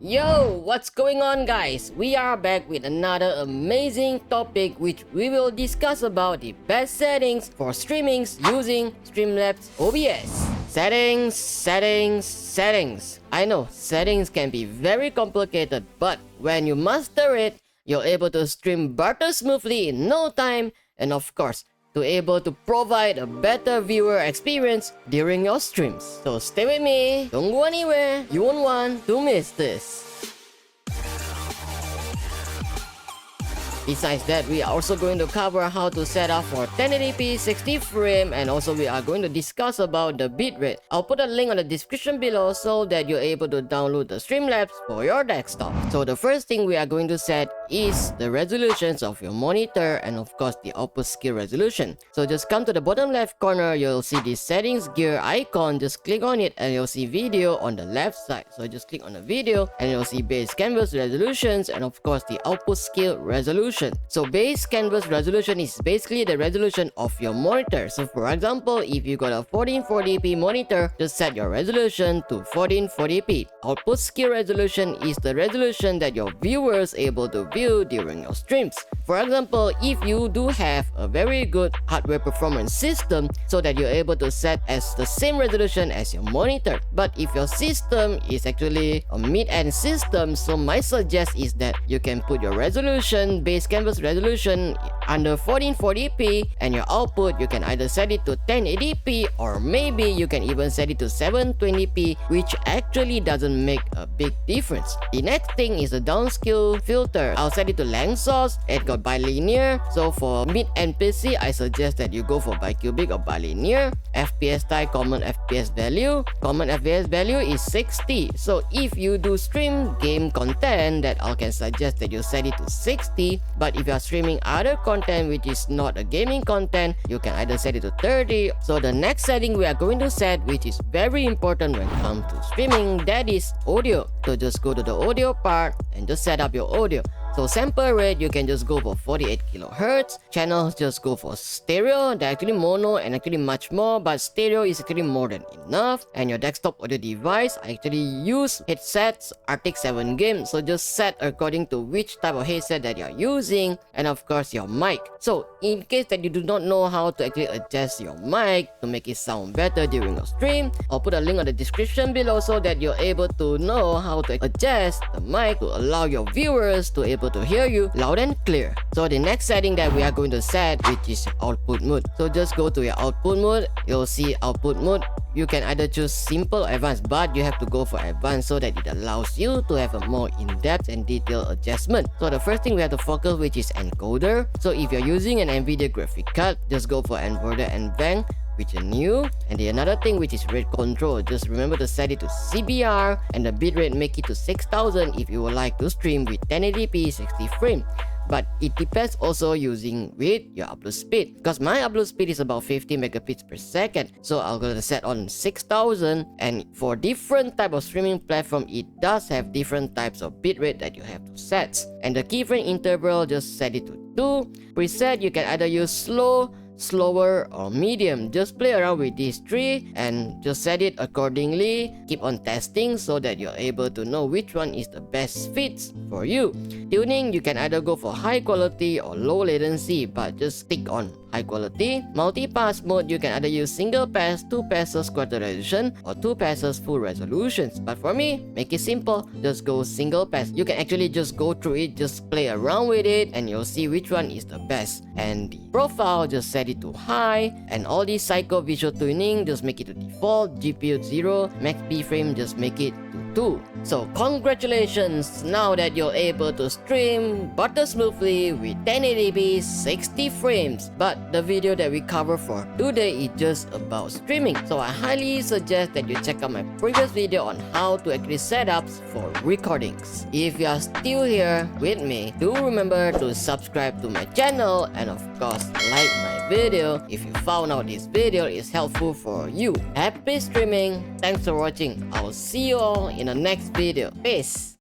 Yo, what's going on guys? We are back with another amazing topic which we will discuss about the best settings for streamings using Streamlabs OBS. Settings. I know, settings can be very complicated, but when you master it, you're able to stream butter smoothly in no time, and of course, to able to provide a better viewer experience during your streams. So stay with me, don't go anywhere, you won't want to miss this. Besides that, we are also going to cover how to set up for 1080p 60 frame, and also we are going to discuss about the bitrate. I'll put a link on the description below so that you're able to download the Streamlabs for your desktop. So the first thing we are going to set is the resolutions of your monitor and of course the output scale resolution. So just come to the bottom left corner, you'll see the settings gear icon, just click on it and you'll see video on the left side. So just click on the video and you'll see base canvas resolutions and of course the output scale resolution. So base canvas resolution is basically the resolution of your monitor. So for example, if you got a 1440p monitor, just set your resolution to 1440p. Output scale resolution is the resolution that your viewers able to view during your streams. For example, if you do have a very good hardware performance system, so that you're able to set as the same resolution as your monitor. But if your system is actually a mid-end system, so my suggest is that you can put your resolution, base canvas resolution under 1440p, and your output you can either set it to 1080p or maybe you can even set it to 720p, which actually doesn't make a big difference. The next thing is the downscale filter. I'll set it to length source. It got bilinear, so for mid-end PC I suggest that you go for bicubic or bilinear. FPS type common FPS value is 60. So if you do stream game content, that I can suggest that you set it to 60. But if you are streaming other content which is not a gaming content, you can either set it to 30. So the next setting we are going to set, which is very important when it comes to streaming, that is audio. So just go to the audio part and just set up your audio. So sample rate, you can just go for 48 kHz. Channels, just go for stereo. They're actually mono and actually much more, but stereo is actually more than enough. And your desktop audio device, I actually use headsets Arctic 7 game. So just set according to which type of headset that you're using, and of course your mic. So in case that you do not know how to actually adjust your mic to make it sound better during your stream, I'll put a link on the description below so that you're able to know how to adjust the mic to allow your viewers to able to hear you loud and clear. So the next setting that we are going to set, which is output mode. So just go to your output mode, you'll see output mode. You can either choose simple or advanced, but you have to go for advanced so that it allows you to have a more in-depth and detailed adjustment. So the first thing we have to focus, which is encoder. So if you're using an NVIDIA graphic card, just go for encoder and bank, which is new. And the another thing, which is rate control, just remember to set it to CBR and the bitrate make it to 6000 if you would like to stream with 1080p 60 frame. But it depends also using with your upload speed, because my upload speed is about 50 megabits per second. So I'm gonna set on 6000, and for different type of streaming platform, it does have different types of bitrate that you have to set. And the keyframe interval, just set it to 2. Preset, you can either use slow, slower or medium. Just play around with these three and just set it accordingly. Keep on testing so that you're able to know which one is the best fits for you. Tuning, you can either go for high quality or low latency, but just stick on high quality. Multi-pass mode, you can either use single pass, 2 passes quarter resolution or 2 passes full resolutions. But for me, make it simple, just go single pass. You can actually just go through it, just play around with it and you'll see which one is the best. And the profile, just set it to high, and all these psycho visual tuning, just make it to default. GPU 0, max B-frame, just make it to 2. So congratulations, now that you're able to stream butter smoothly with 1080p 60 frames. But the video that we cover for today is just about streaming, so I highly suggest that you check out my previous video on how to actually set up for recordings. If you are still here with me, do remember to subscribe to my channel and of course like my video if you found out this video is helpful for you. Happy streaming, thanks for watching, I'll see you all in the next video. Peace.